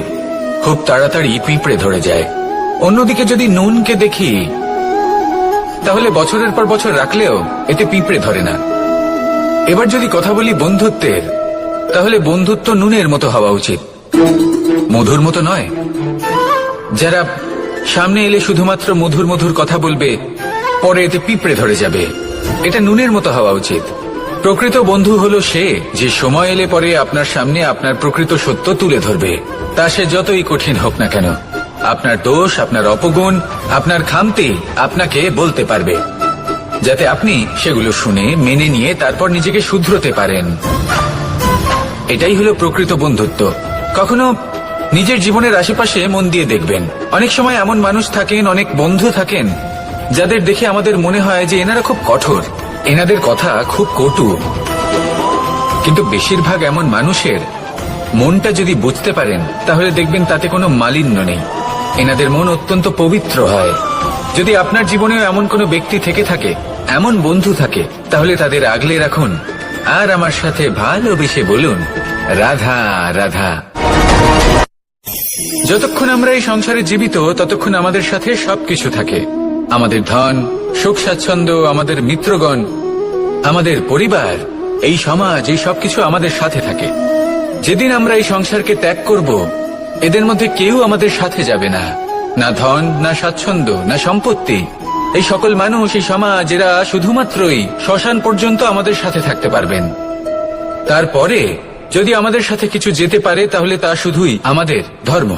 খুব তাড়াতাড়ি পিঁপড়ে ধরে যায়। অন্যদিকে যদি নুনকে দেখি, তাহলে বছরের পর বছর রাখলেও এতে পিঁপড়ে ধরে না। এবার যদি কথা বলি বন্ধুত্বের, তাহলে বন্ধুত্ব নুনের মতো হওয়া উচিত, মধুর মতো নয়। যারা সামনে এলে শুধুমাত্র মধুর মধুর কথা বলবে, পরে এতে পিঁপড়ে ধরে যাবে। এটা নুনের মতো হওয়া উচিত। প্রকৃত বন্ধু হলো সে যে সময় এলে পরে আপনার সামনে আপনার প্রকৃত সত্য তুলে ধরবে, তা সে যতই কঠিন হোক না কেন। আপনার দোষ, আপনার অপগুণ, আপনার খামতি আপনাকে বলতে পারবে, যাতে আপনি সেগুলো শুনে মেনে নিয়ে তারপর নিজেকে শুধরোতে পারেন। এটাই হলো প্রকৃত বন্ধুত্ব। কখনো নিজের জীবনের আশেপাশে মন দিয়ে দেখবেন, অনেক সময় এমন মানুষ থাকেন, অনেক বন্ধু থাকেন, যাদের দেখে আমাদের মনে হয় যে এনারা খুব কঠোর, এনাদের কথা খুব কটু। কিন্তু বেশিরভাগ এমন মানুষের মনটা যদি বুঝতে পারেন, তাহলে দেখবেন তাতে কোনো মালিন্য নেই। এনাদের মন অত্যন্ত পবিত্র হয়। যদি আপনার জীবনেও এমন কোনো ব্যক্তি থেকে থাকে, এমন বন্ধু থাকে, তাহলে তাদের আগলে রাখুন আর আমার সাথে ভালোবেসে বলুন, রাধা রাধা। যতক্ষণ আমরা এই সংসারে জীবিত, ততক্ষণ আমাদের সাথে সবকিছু থাকে। আমাদের ধন, সুখ স্বাচ্ছন্দ্য, আমাদের মিত্রগণ, আমাদের পরিবার, এই সমাজ, এই সবকিছু আমাদের সাথে থাকে। যেদিন আমরা এই সংসারকে ত্যাগ করব, এদের মধ্যে কেউ আমাদের সাথে যাবে না। না ধন, না স্বাচ্ছন্দ্য, না সম্পত্তি। এই সকল মানুষ, এই সমাজ, এরা শুধুমাত্রই শ্মশান পর্যন্ত আমাদের সাথে থাকতে পারবেন। তারপরে যদি আমাদের সাথে কিছু যেতে পারে, তাহলে তা শুধুই আমাদের ধর্ম।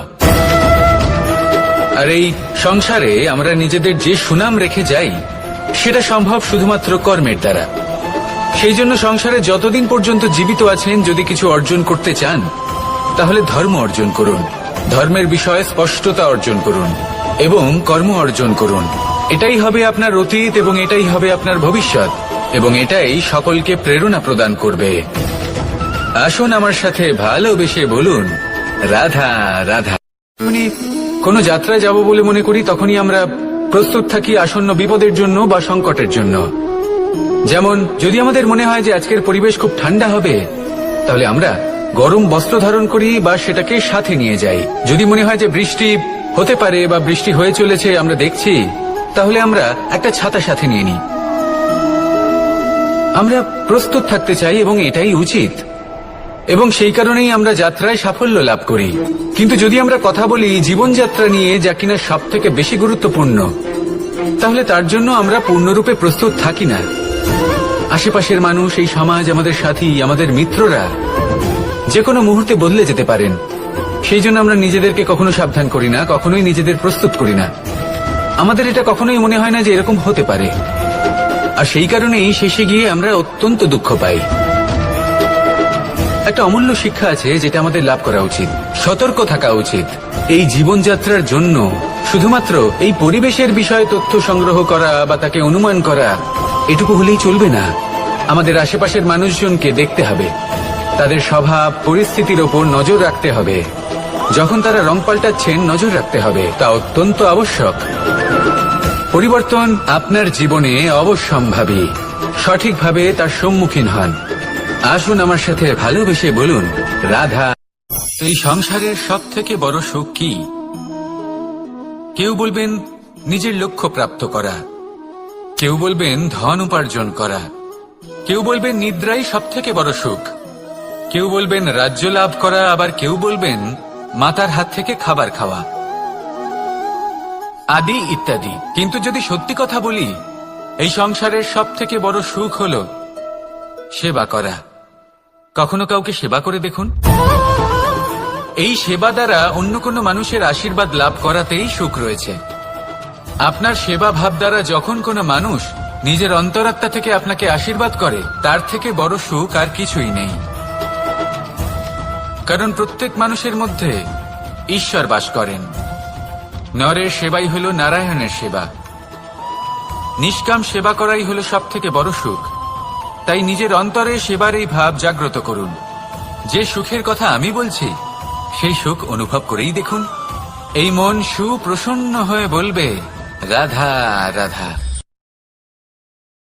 আর এই সংসারে আমরা নিজেদের যে সুনাম রেখে যাই, সেটা সম্ভব শুধুমাত্র কর্মের দ্বারা। সেই জন্য সংসারে যতদিন পর্যন্ত জীবিত আছেন, যদি কিছু অর্জন করতে চান, তাহলে ধর্ম অর্জন করুন, ধর্মের বিষয়ে স্পষ্টতা অর্জন করুন এবং কর্ম অর্জন করুন। এটাই হবে আপনার অতীত এবং এটাই হবে আপনার ভবিষ্যৎ, এবং এটাই সকলকে প্রেরণা প্রদান করবে। আসুন আমার সাথে ভালোবেসে বলুন, রাধা রাধা। কোনো যাত্রায় যাব বলে মনে করি, তখনই আমরা প্রস্তুত থাকি আসন্ন বিপদের জন্য বা সংকটের জন্য। যেমন যদি আমাদের মনে হয় যে আজকের পরিবেশ খুব ঠান্ডা হবে, তাহলে আমরা গরম বস্ত্র ধারণ করি বা সেটাকে সাথে নিয়ে যাই। যদি মনে হয় যে বৃষ্টি হতে পারে বা বৃষ্টি হয়ে চলেছে, আমরা দেখছি, তাহলে আমরা একটা ছাতা সাথে নিয়ে নিই। আমরা প্রস্তুত থাকতে চাই এবং এটাই উচিত, এবং সেই কারণেই আমরা যাত্রায় সাফল্য লাভ করি। কিন্তু যদি আমরা কথা বলি জীবনযাত্রা নিয়ে, যা কিনা সব থেকে বেশি গুরুত্বপূর্ণ, তাহলে তার জন্য আমরা পূর্ণরূপে প্রস্তুত থাকি না। আশেপাশের মানুষ, এই সমাজ, আমাদের সাথী, আমাদের মিত্ররা যে কোনো মুহূর্তে বদলে যেতে পারেন। সেই জন্য আমরা নিজেদেরকে কখনো সাবধান করি না, কখনোই নিজেদের প্রস্তুত করি না। আমাদের এটা কখনোই মনে হয় না যে এরকম হতে পারে, আর সেই কারণেই শেষে গিয়ে আমরা অত্যন্ত দুঃখ পাই। একটা অমূল্য শিক্ষা আছে যেটা আমাদের লাভ করা উচিত, সতর্ক থাকা উচিত। এই জীবনযাত্রার জন্য শুধুমাত্র এই পরিবেশের বিষয়ে তথ্য সংগ্রহ করা বা তাকে অনুমান করা, এটুকু হলেই চলবে না। আমাদের আশেপাশের মানুষজনকে দেখতে হবে, তাদের স্বভাব, পরিস্থিতির ওপর নজর রাখতে হবে। যখন তারা রং পাল্টাচ্ছেন, নজর রাখতে হবে, তা অত্যন্ত আবশ্যক। পরিবর্তন আপনার জীবনে অবশ্যম্ভাবী, সঠিকভাবে তার সম্মুখীন হন। আসুন আমার সাথে ভালোবেসে বলুন, রাধা। এই সংসারের সব থেকে বড় সুখ কি? কেউ বলবেন নিজের লক্ষ্য প্রাপ্ত করা, কেউ বলবেন ধন উপার্জন করা, কেউ বলবেন নিদ্রাই সব থেকে বড় সুখ, কেউ বলবেন রাজ্য লাভ করা, আবার কেউ বলবেন মাতার হাত থেকে খাবার খাওয়া, আদি ইত্যাদি। কিন্তু যদি সত্যি কথা বলি, এই সংসারের সব থেকে বড় সুখ হল সেবা করা। কখনো কাউকে সেবা করে দেখুন। এই সেবা দ্বারা অন্য কোনো মানুষের আশীর্বাদ লাভ করাতেই সুখ রয়েছে। আপনার সেবা ভাব দ্বারা যখন কোনো মানুষ নিজের অন্তরাত্মা থেকে আপনাকে আশীর্বাদ করে, তার থেকে বড় সুখ আর কিছুই নেই। কারণ প্রত্যেক মানুষের মধ্যে ঈশ্বর বাস করেন। নরের সেবাই হল নারায়ণের সেবা। নিষ্কাম সেবা করাই হলো সব থেকে বড় সুখ। তাই নিজের অন্তরে সেবার এই ভাব জাগ্রত করুন। যে সুখের কথা আমি বলছি সেই সুখ অনুভব করেই দেখুন। এই মন সুপ্রসন্ন হয়ে বলবে, রাধা রাধা।